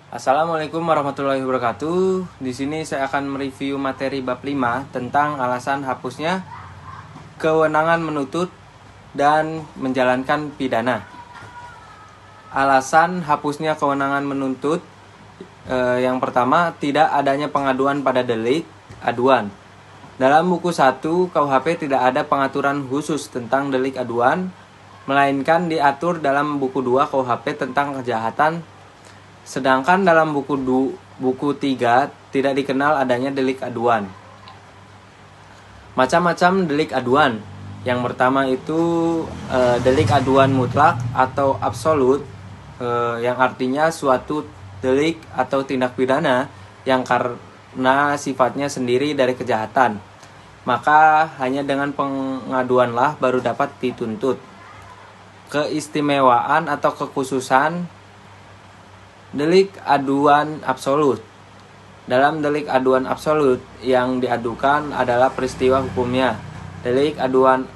Assalamualaikum warahmatullahi wabarakatuh. Di sini saya akan mereview materi bab 5 tentang alasan hapusnya kewenangan menuntut dan menjalankan pidana. Alasan hapusnya kewenangan menuntut yang pertama, tidak adanya pengaduan pada delik aduan. Dalam buku 1 KUHP tidak ada pengaturan khusus tentang delik aduan, melainkan diatur dalam buku 2 KUHP tentang kejahatan. Sedangkan dalam buku 3 tidak dikenal adanya delik aduan. Macam-macam delik aduan. Yang pertama itu delik aduan mutlak atau absolut, yang artinya suatu delik atau tindak pidana yang karena sifatnya sendiri dari kejahatan, maka hanya dengan pengaduanlah baru dapat dituntut. Keistimewaan atau kekhususan delik aduan absolut. Dalam delik aduan absolut yang diadukan adalah peristiwa hukumnya. Delik aduan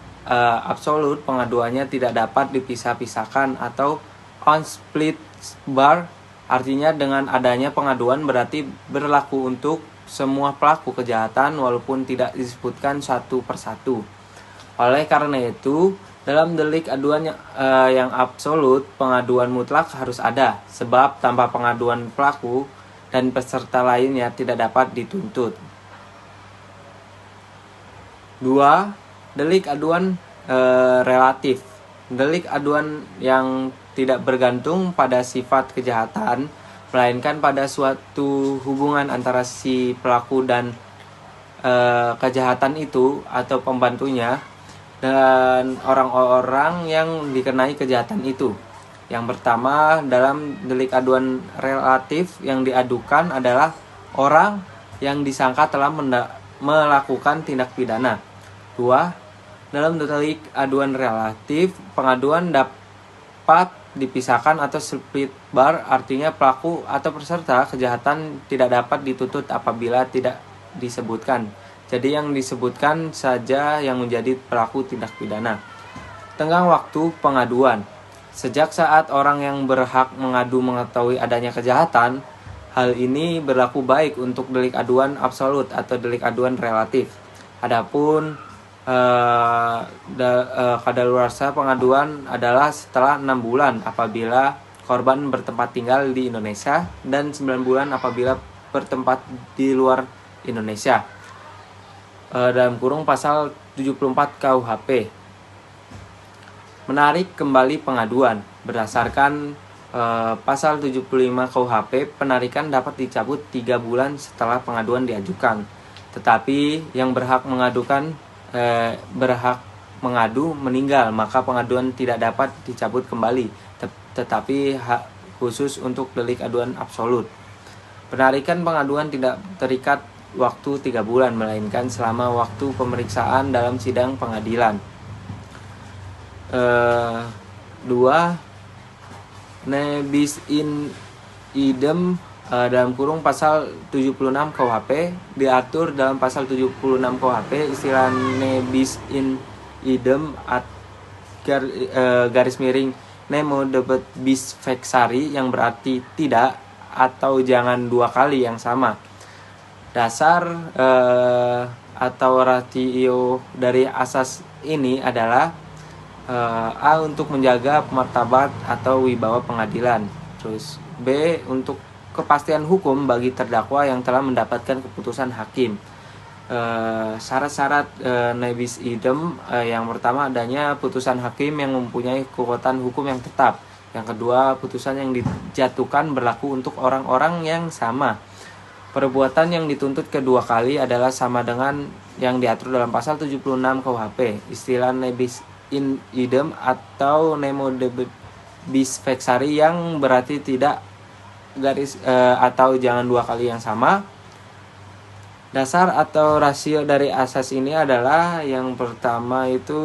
absolut pengaduannya tidak dapat dipisah-pisahkan atau on split bar, artinya dengan adanya pengaduan berarti berlaku untuk semua pelaku kejahatan walaupun tidak disebutkan satu persatu. Oleh karena itu, dalam delik aduan yang absolut, pengaduan mutlak harus ada, sebab tanpa pengaduan pelaku dan peserta lainnya tidak dapat dituntut. 2. Delik aduan relatif. Delik aduan yang tidak bergantung pada sifat kejahatan, melainkan pada suatu hubungan antara si pelaku dan kejahatan itu atau pembantunya dan orang-orang yang dikenai kejahatan itu. Yang pertama, dalam delik aduan relatif yang diadukan adalah orang yang disangka telah melakukan tindak pidana. 2. Dalam delik aduan relatif, pengaduan dapat dipisahkan atau split bar, artinya pelaku atau peserta kejahatan tidak dapat dituntut apabila tidak disebutkan. Jadi yang disebutkan saja yang menjadi pelaku tindak pidana. Tenggang waktu pengaduan. Sejak saat orang yang berhak mengadu mengetahui adanya kejahatan, hal ini berlaku baik untuk delik aduan absolut atau delik aduan relatif. Adapun kadaluarsa pengaduan adalah setelah 6 bulan apabila korban bertempat tinggal di Indonesia dan 9 bulan apabila bertempat di luar Indonesia. Dalam kurung pasal 74 KUHP. Menarik kembali pengaduan. Berdasarkan pasal 75 KUHP, penarikan dapat dicabut 3 bulan setelah pengaduan diajukan. Tetapi yang berhak mengadu meninggal, maka pengaduan tidak dapat dicabut kembali, tetapi khusus untuk delik aduan absolut. Penarikan pengaduan tidak terikat waktu 3 bulan, melainkan selama waktu pemeriksaan dalam sidang pengadilan. 2. Ne bis in idem dalam kurung pasal 76 KUHP diatur dalam pasal 76 KUHP istilah ne bis in idem garis miring nemo debet bis vexari, yang berarti tidak atau jangan 2 kali yang sama. Dasar atau ratio dari asas ini adalah A. Untuk menjaga martabat atau wibawa pengadilan. Terus B. Untuk kepastian hukum bagi terdakwa yang telah mendapatkan keputusan hakim. Syarat-syarat nebis idem, yang pertama adanya putusan hakim yang mempunyai kekuatan hukum yang tetap. Yang kedua, putusan yang dijatuhkan berlaku untuk orang-orang yang sama. Perbuatan yang dituntut kedua kali adalah sama dengan yang diatur dalam pasal 76 KUHP. Istilah nebis in idem atau nemo debet bis vexari, yang berarti tidak atau jangan 2 kali yang sama. Dasar atau rasio dari asas ini adalah yang pertama itu